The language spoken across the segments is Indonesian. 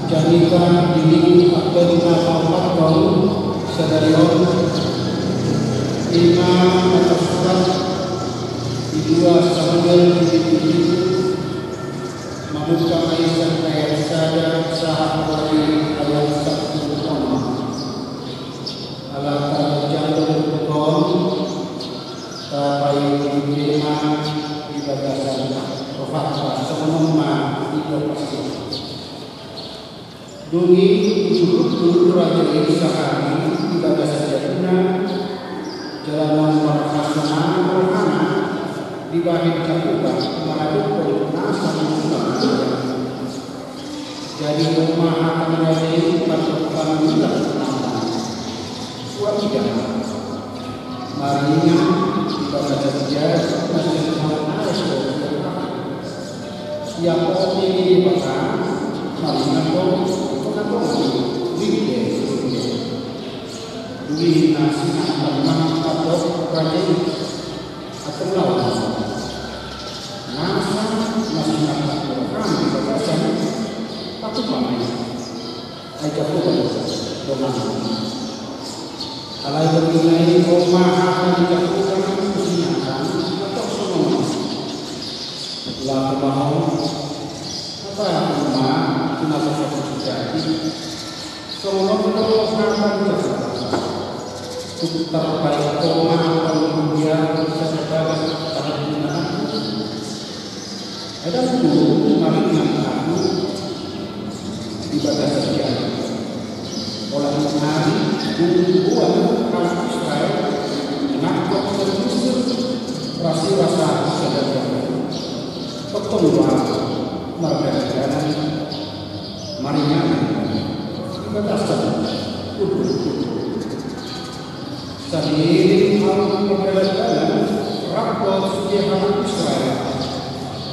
Jadikan diri atau dinamakan kaum sedarion imam atau surat di 2 Samuel 7 membuka ayat saja sahabat dari ayat 1 alat terjatuh kaum sampai imam di bagasan profat semua itu pasti Dungi dulu Raja Yerusalem ibadah sejatinya jalanan perasaan berhana di bawah cakupan melalui penasa jadi rumah akan menjadi pasukan bulan tidak marinya ibadah sejarah masih yang oke dipakai marinya Dwi nasi teman atau raja atau lawan masa masyarakat orang berdasar tapi mana aja bukan dengan kalau itu nilai rumah akan dijatuhkan kesenangan atau semua lalu mau apa rumah kenapa terjadi semua terus akan terbaik rumah kemudian bisa sebagai penggunaan ada dulu marinya aku ibadah sejarah oleh hari buat anak Israel nakut terusir rasa sejarah pertemuan mereka marinya ibadah sejarah Sehingga memperlakukan rakyat sejarah Israel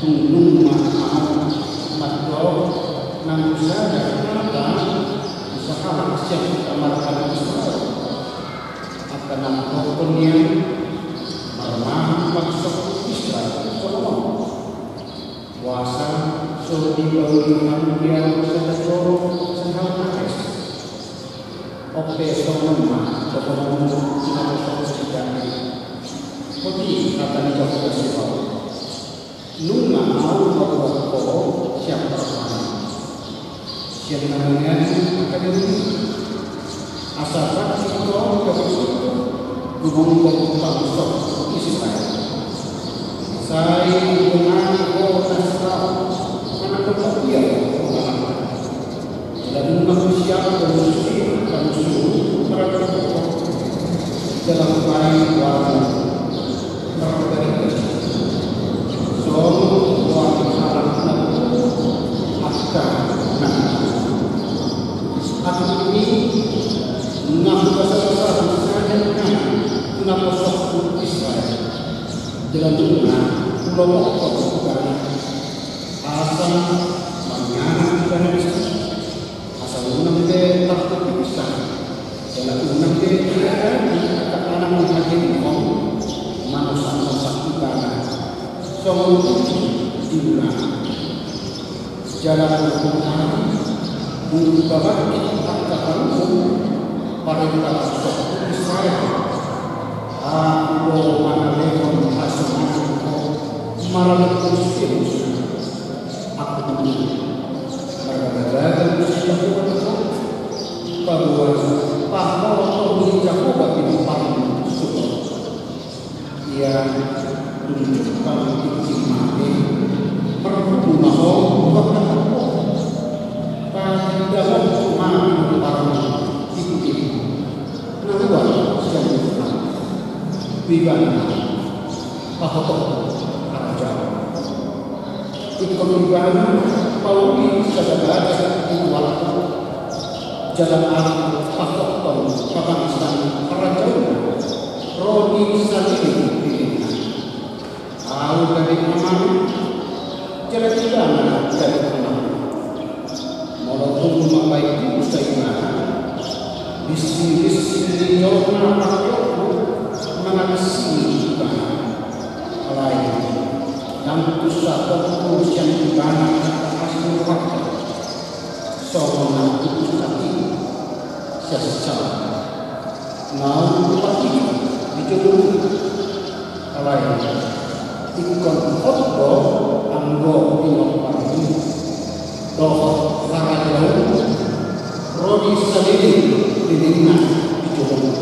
gunung makhluk namun saja maka usaha siap amarkan Israel akan nampak yang mermah maksud Israel semua kuasa suri bauan yang sedang senang Oke, semua ketemu sama sejarah. Putih kata dijawab siapa? Nuna mau membuat kau siapa orang? Siapa namanya? Akademi. Asalkan kau kebetulan gunung bangsa Israel. Saya dengan kau nasab mana kau dia? Dan manusia manusia mereka dalam barang warna mereka semua warna akan aku ini enam besar saja enam besar Israel dalam dunia pulau Pokok asal menyanyi dan asal unang de tak bisa dalam unang de anak menjadi manusia kita semua dunia jalan Tuhan membawa kita ke perintah Israel aku mengalami hasil malam Kristus aku berada bahwa pahal menjawab bagi paling suka yang menunjukkan mati perlu mau berkata pada dalam mati paling itu naluan yang bagaimana pahal raja itu bagaimana Pauli saudara di waktu jalan alam Pakistan Pakistan Raja Rodi Salih dari aman, jalan tidak dari aman. Walaupun membaiki usaha bisi-bisi jauhna makhluk mengasihi lain dan pusat terus yang dibana asli waktu seorang itu tadi secara namun pasti dijodohi lain ikon khotbo anggo pinok pagi doh sarajau rodi sendiri didina dijodohi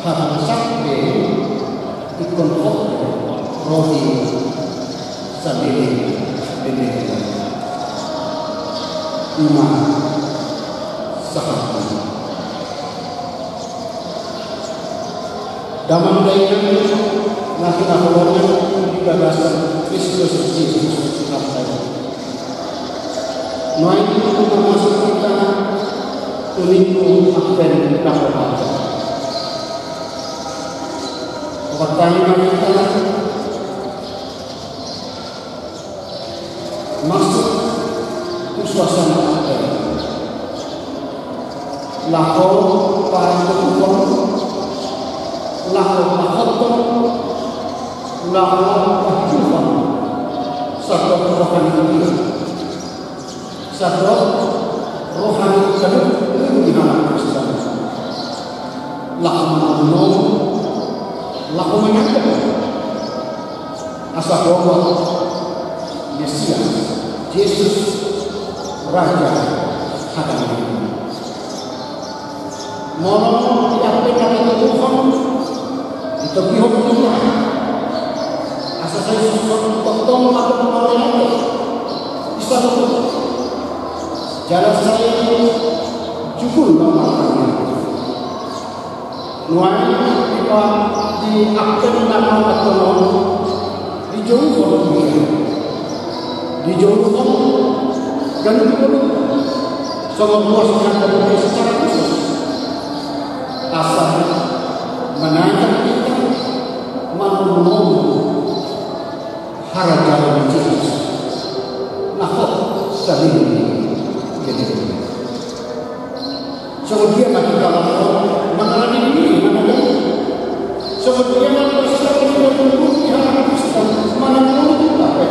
hal sakbe ikon khotbo rodi sendiri didina iman sahabat dalam dayanya nasi nahulannya dibagasan Kristus Yesus Kristus. Noai itu termasuk kita tuliku akan dapat. Pertanyaan kita masuk ke suasana apa? Lahor para tukang lahir mahal, lahir mahjuban, satu rohani ini, satu rohani kedua di dalam Kristen. Lahir mengenal, lahir menyangkut, asal bahwa Mesias, Yesus, Raja Hadam. Mohon diapakan itu Tuhan. Tapi hukumnya asal saya susun tentang atau pemerintahan bisa betul jalan saya cukup namanya nuai kita di akten nama atau dijauhkan dan diberi semua luasnya dari secara khusus asal menanyakan kita menolong harapan Yesus. Nakot sendiri jadi. Kemudian kita lakukan mengalami ini mana? Kemudian kita menunggu harapan Kristen menunggu apa?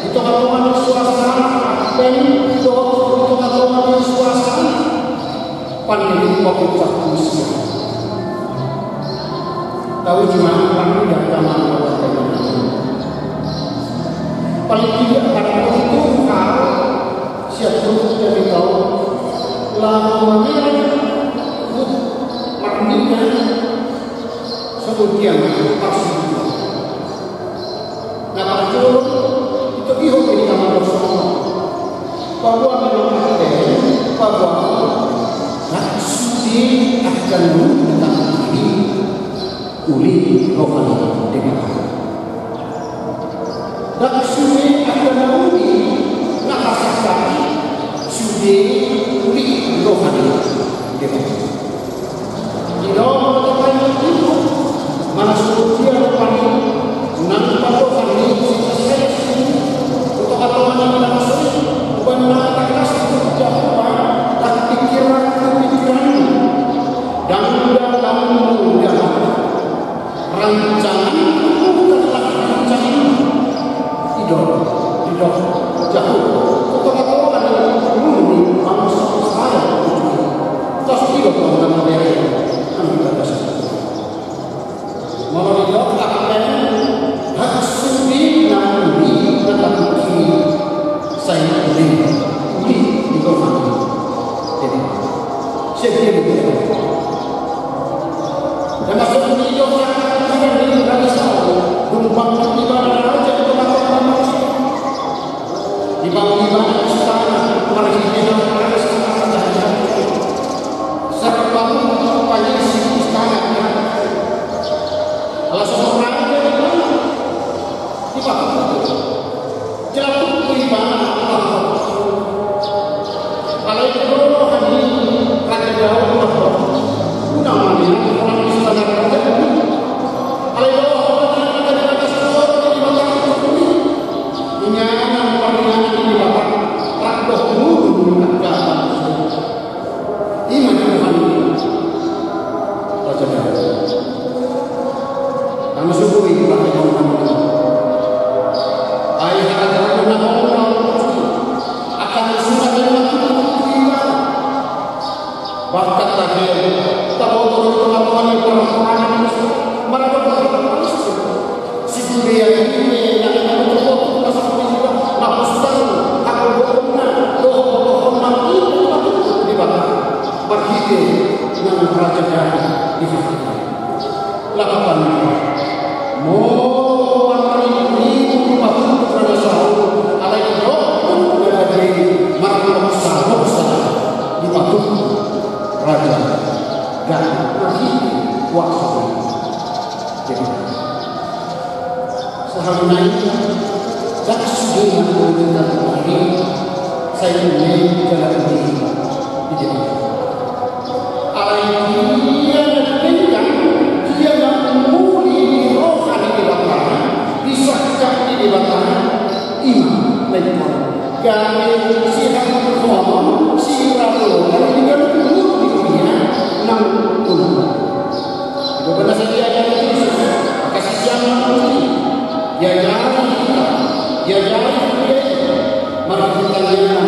Itu kalau suasana dan itu kalau suasana pandemi COVID-19. Tahu gimana kami datang paling tidak karena itu hal siapa jadi tahu lama maknanya kemudian pasti nah itu ihok ini kamar bersama bahwa memang bahwa sudi akan datang ini uli rohani dengan dan sudah akan uli nakasakti sudah uli rohani dengan tidak mengatakan itu mana sudah rohani nampak rohani selesai untuk katakan yang langsung bukan mengatakan satu jawaban dan pikiran dan dalam mudah rancangan bukanlah rancangan tidak jauh kata-kata ada murni manusia saya terus tidak dalam materi ambil dasar malah dia akan hak suci nanti tentang ini saya beri di rumah jadi saya beri dan masuk di Yogyakarta Bumbang ibadah raja di tempat manusia. Dibangun ibadah istana, marginal ada istana saja. Serta banyak istana. Kalau seorang raja di mana? Dibangun. Jatuh ibadah Allah. Kalau itu rohani raja jauh Allah. Udah mana orang istana raja. Kalau Kami syukuri pakai orang-orang. Ayah ada orang-orang akan sudah melakukan ibadah. Bahkan tadi tahu orang-orang yang orang-orang mereka berdoa si dunia ini yang berdoa pasal ini lapus tahu aku berdoa mati di bawah berhenti dengan raja dari di sana. Lakukan mau ini pun kerana sahur alai roh dari makhluk sahur di bawah raja dan berhenti waktu. Jadi seharusnya tak sudah menggunakan ini saya ingin jalan ini jadi dia dengan dia memulih rohani di belakang disahkan di belakang iman lepas kami sihat berkorban sirapul dan juga umur di dunia 60 itu benar saja yang kasih jangan ya jangan mari kita lihat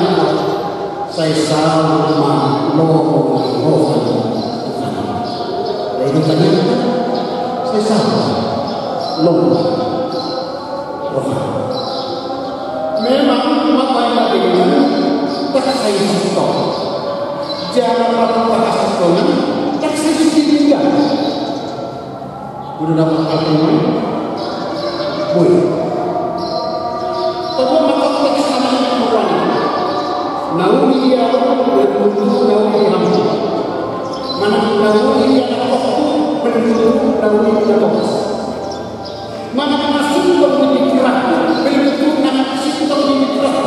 saya sama roh itu tadi saya sama roh memang apa yang tadi tak saya tahu jangan bahas itu tak saya tinggal udah dapat alquran boleh tapi maka kita sama Quran nauni ya berbunuh nauni hamdi mana nauni ya waktu berbunuh nauni terus mana masih berpikiran berbunuh nafsu berpikiran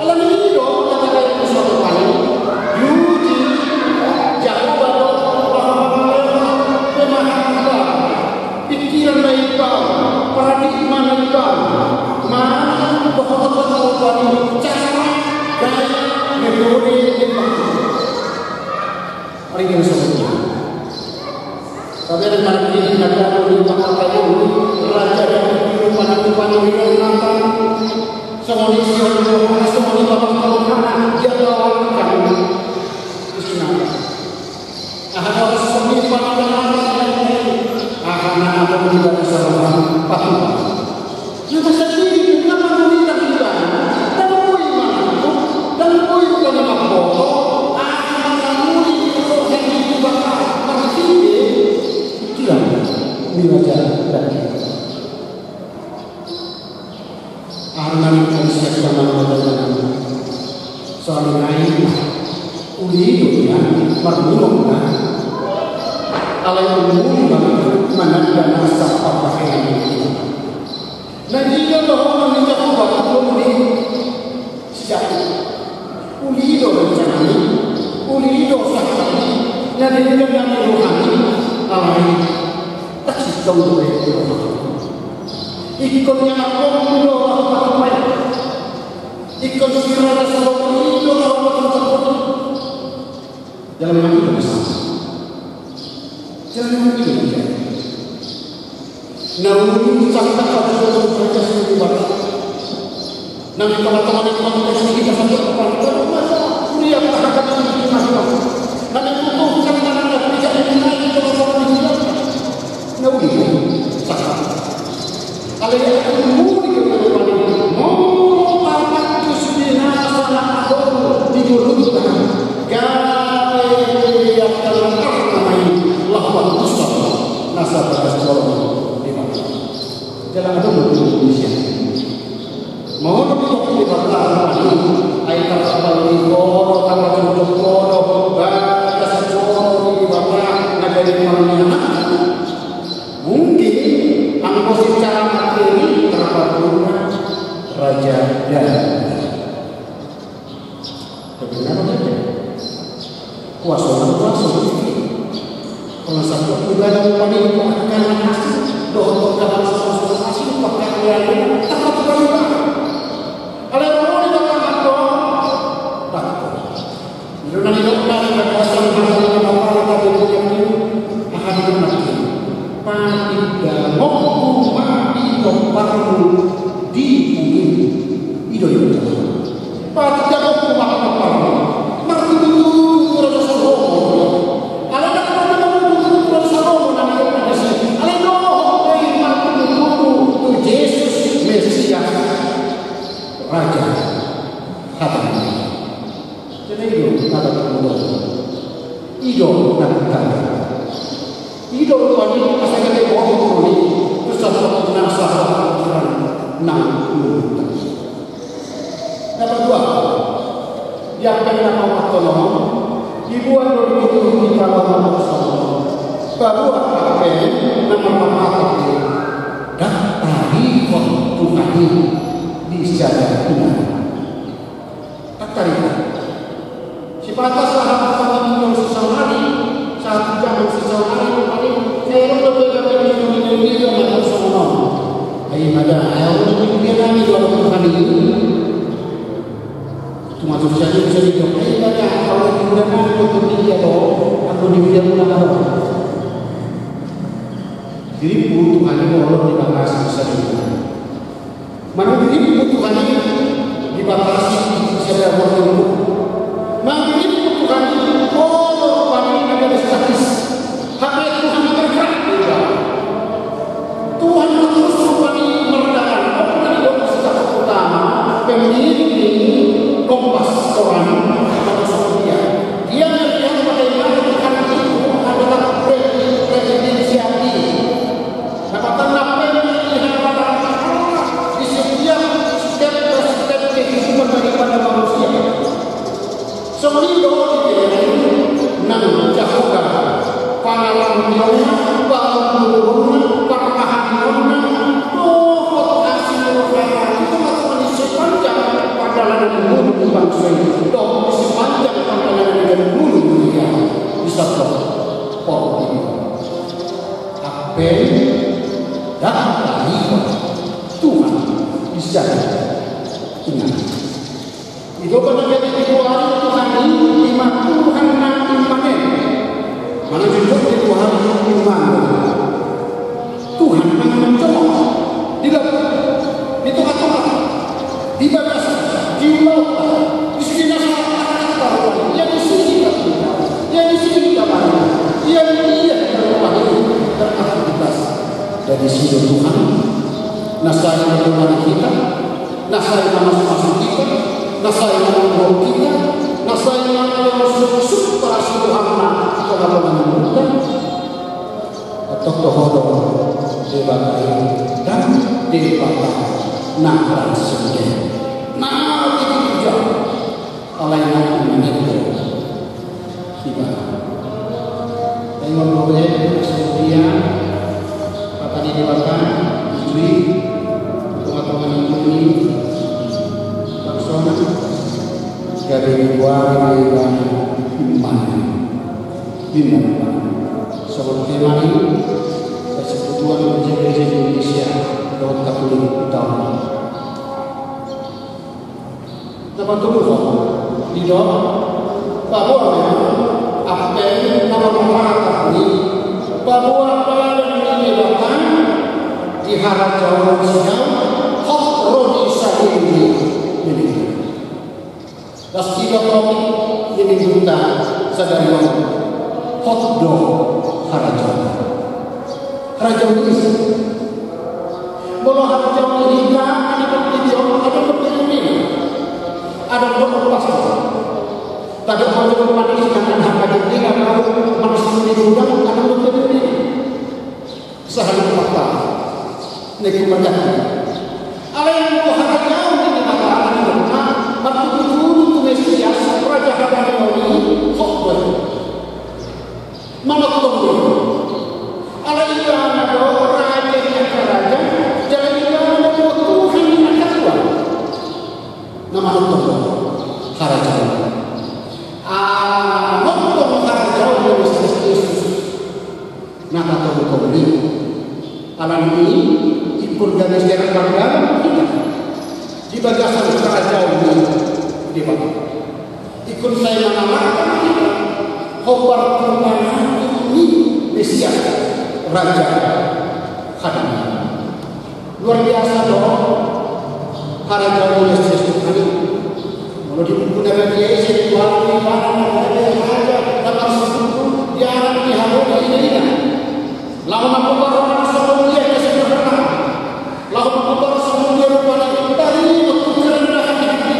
alam ini dong kata itu suatu kali yuji jauh pikiran baik paradigma baik mana betul-betul cara gaya metode yang mari kita sebut tapi ada lagi ada di kata ini raja dan kehidupan yang nonton semua di semua di bawah dia lawan di sini ada semua di anak aku tidak bisa orang patuh. Kita sendiri kenapa kita tidak? Dan koi mana? Dan koi bukan apa bodoh. Anak kamu itu yang dibakar pasti tidak diraja dan anak manusia zaman modern soal lain uli ya marmurkan alai umum menanda nasab apa yang ini. Dan jika orang minta obat belum di siap ulido rencana ulido sakti dan dengan yang rohani alai tak tahu itu ikut yang aku ulido apa ikut sirana sebab ulido apa dalam hidup bersama. Jangan begitu. Namun kita harus bekerja sendiri baik. Nanti teman-teman kita sampai kepada masa kuliah akan menjadi masalah. Nanti butuhkan tenaga kerja yang lain teman-teman kita. Namun sangat. Kalau yang mudi kepada mau tamat kusbina salah adon digurutkan. Gaya yang lawan Mustafa nasabah seorang lima jalan itu Indonesia mau untuk dibatalkan ayat apa di kono tanpa contoh kono batas kono dibatalkan negara mana mungkin angko secara materi terpaksa raja dan kebenaran kuasa kalau satu bulan kami akan hasil doa dalam sesuatu hasil pakai yang tak berubah. Kalau orang tidak takut, takut. Jangan dilakukan dengan dasar masalah apa tapi yang ini akan mati. Pada baru di mungkin ido itu pak tidak mau apa marti itu kurang sesuatu kalau nak kurang sesuatu nak ada sih kalau marti itu Yesus Mesias Raja kata jadi itu kata ido kata ido tadi asal kata bohong ini terus nasa nang Nomor 2, yang kena nama tolong dibuat dari itu kita nama baru apa nama apa dan tadi waktu kami di sejarah Tuhan tak tarik sifatnya sahabat yang sesama saat jam sesama paling saya berbeda dengan ini dengan semua ayat ada ayat yang kami dalam Tuhan ini masuk saja bisa dijawab. Banyak kalau digunakan untuk dia atau digunakan apa? Jadi Tuhan ini Allah dibatasi bisa digunakan. Mana diri Tuhan ini dibatasi bisa waktu itu. Mana diri Tuhan ini Tuhan ini ada statis. Hak Tuhan bergerak juga. Tuhan terus Tuhan ini merendahkan. Apa yang dilakukan utama pemimpin kompas orang manusia dia melihat bagaimana Tuhan itu adalah presidensiali dapat apa yang dilihat di setiap step kehidupan daripada manusia semua nang jahoga pangalaman dia bangun pertahanan perjalanan menuju bangsa ini dong sepanjang perjalanan dengan dulu dunia bisa terpotong apel dan tadi Tuhan bisa ingat itu pada ketika Tuhan ini lima Tuhan nanti panen mana juga di Tuhan iman Tuhan akan mencoba di tengah-tengah di batas di lautan, di sini masyarakat yang di sini yang di sini yang dia beraktivitas dari sini Tuhan, nasaya Tuhan kita, nasaya masing-masing kita, nasaya orang kita, nasaya yang masuk para Tuhan kita menemukan atau tohoro debatai dan debatai nalar sendiri. Nah, itu juga oleh yang menentu tiba. Dan memperoleh kemudian kata di depan istri teman-teman ini langsung dari luar iman seperti mari persekutuan gereja Indonesia tahun Katolik utama. Dapat dulu tidak bahwa apa yang nama masyarakat ini bahwa apa yang dilakukan di harap jauh siang hak rodi sahili ini das tiga topik ini kita sadari hak do harap ini bahwa harap jauh ini ada dua pasti. Tadi kalau kita mengatakan harga diri atau manusia diundang ada dua diri. Sehari fakta. Nek menjadi. Ada yang harga jauh di mana waktu dulu Mesias Raja Habani Hokber. Mana tahu? Ada yang ada raja yang raja jadi yang ada Tuhan yang kedua. Nama Allah Harajan. Nonton Harajan dari Yesus. Nama Tuhan ini. Alam ini ikut dari sejarah bangga kita. Di bagasan Harajan ini di bawah. Ikut saya menamakan kita. Khobar Tuhan ini Mesias Raja Hadam. luar biasa dong. Harga mulai setiap hari. Kalau digunakan dia situasi di mana ada dalam sesuatu yang diharapkan ini. Lalu mengubah semua dia sederhana. Lalu mengubah semua dia rupanya dari waktu kerendahan ini.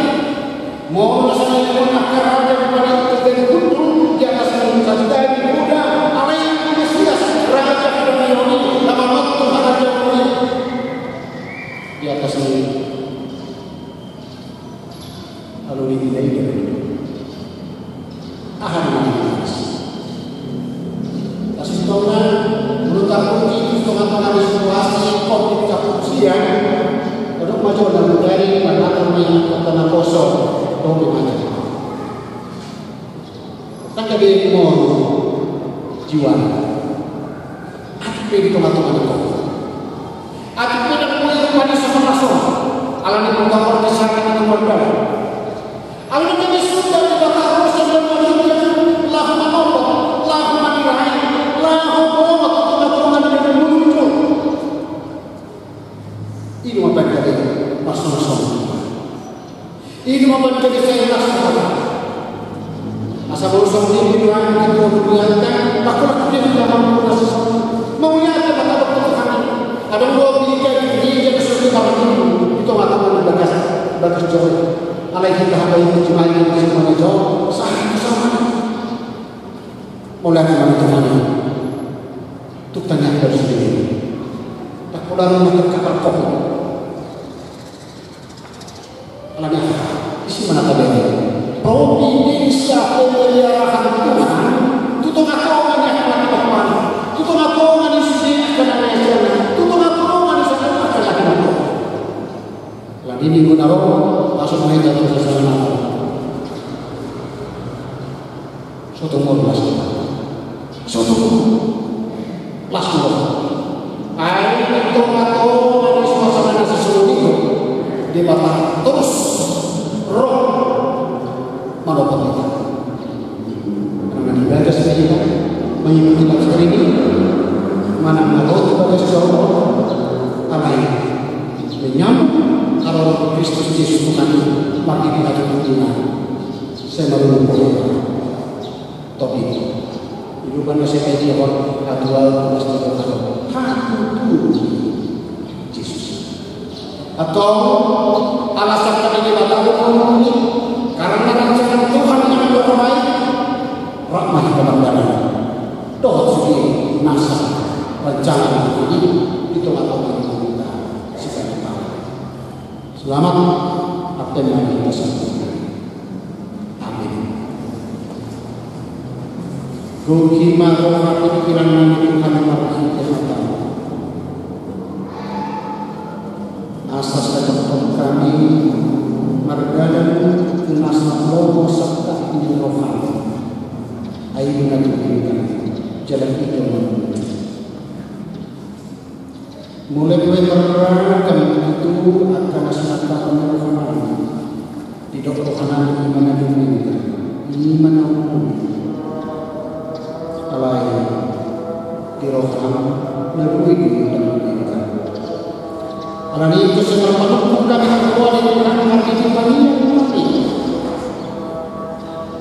Mau rasanya menakar ada kepada dari dulu di atas muka dari muda. Apa yang Mesias raja kepada ini nama waktu raja ini di atas ini. Lalu dinilai dari kasih tahunan menurut aku itu tengah-tengah situasi konflik kepolisian untuk maju dan dari mana yang tanah kosong atau gimana tak ada mau jiwa aku di tengah-tengah itu aku tidak boleh pada sama-sama alami menggambar kesalahan yang berbeda. Kalau kita sudah dibakar roh dan manusia, lahu manopok, lahu manirai, lahu bohong, tengah-tengah dengan muncul. Ini membuat dari masalah. Ini membuat dari saya rasa. Asal berusaha ini orang kita berlihatkan, makulah dia tidak mampu rasa. Maunya ada kata berkata ada dua bilik dia sesuatu kalau itu mata-mata bagas jauh. Alaihi tahaba itu cuma yang semuanya jauh sama mulai kemana-mana untuk tanya dari sendiri tak pula rumah terkapal kopi alanya isi mana tadi provinsi pemeliharaan Tuhan itu tengah kawannya lagi teman itu tengah kawan di sini akan ada itu tengah kawan di sana akan lagi lagi minggu naro masuk main jatuh sesama suatu mobil suatu langsung air itu atau dari suasana sesuatu itu di mata terus roh manopat kita karena ibadah sebenarnya mengikuti masker ini mana mengatur kepada seseorang apa ini menyambut kalau Kristus Yesus Tuhan mati di hati dunia saya baru lupa topik hidupan saya kayak dia orang natural pasti berkata hatu Yesus atau alasan kami dibatalkan ini karena rancangan Tuhan yang berbaik rahmat kepada doa segi nasa rancangan ini itu atau selamat apa yang kita sampaikan. Amin. Ruhi maroh hati pikiran nami Tuhan marhi Tuhan. Asas dan kami margadan nasa logo sabda ini rohani. Ayo kita tunjukkan jalan itu. Mulai berperang itu akan senata penerbangan di dokter kanan mana dunia ini mana alai di roham nerui dan dunia alani itu sebenarnya bukan keluar dari orang hati kami mati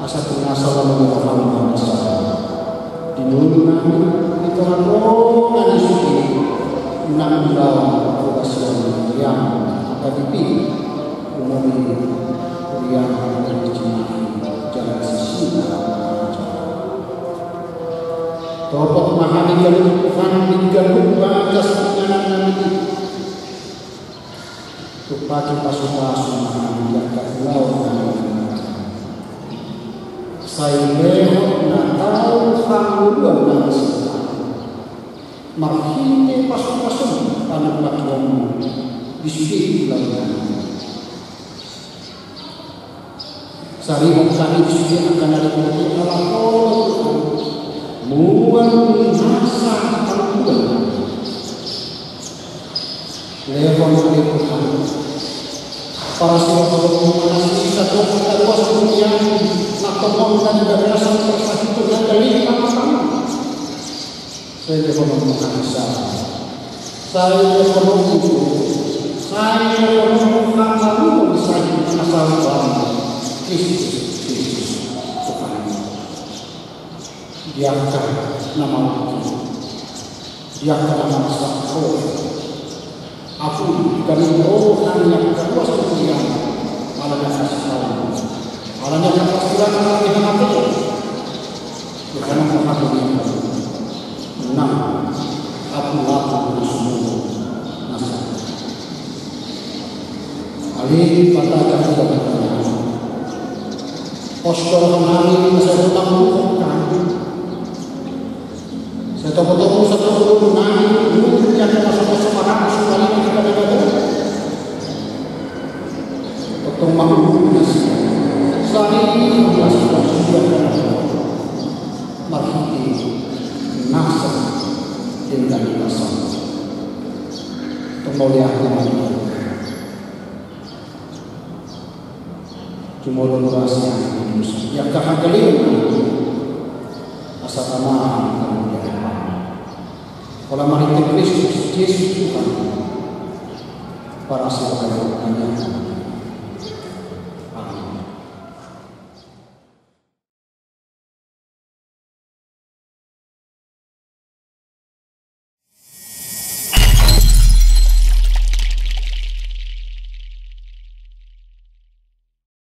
asal pengasal menyerahkan masa di dunia itu roh dan suci enam bulan berhasil yang tapi umumnya yang terjadi jalan sisi topat memahami jalur Tuhan jalur batas pengenalan ini supaya kita suka memahami jalan laut saya lewat Natal Panguluan dan marhine pasung-pasung tanah batuan di sini lainnya. Sari-sari di sini akan ada bukti alkohol, mual rasa alkohol. Lewat dari Tuhan. Para sahabat mengasih satu kedua sebelumnya, nak tolong dan berasa tersakit Tuhan dari apa-apa. Saya ekonomi Indonesia, saya ekonomi saya menemukan lalu besar asal Kristus Tuhan. Diangkat nama Tuhan, diangkat nama Sakro. Aku kami rohan yang kedua sekian, malahnya kasih malahnya kepastian malahnya hati. Bukan hati ini. Enam, aku laku semua nasa. Ali patah tidak postur kemarin saya temukan. Saya tahu satu menang dulu yang masuk semangat sekali kita ada. Potong mahu nasi. Sehari ini sudah marhiti nafsa dengan nafsa. Kemuliaan cuma rahasia yang kakak kelima asal tanah kalau maritim Kristus Yesus Tuhan para sahabat hanya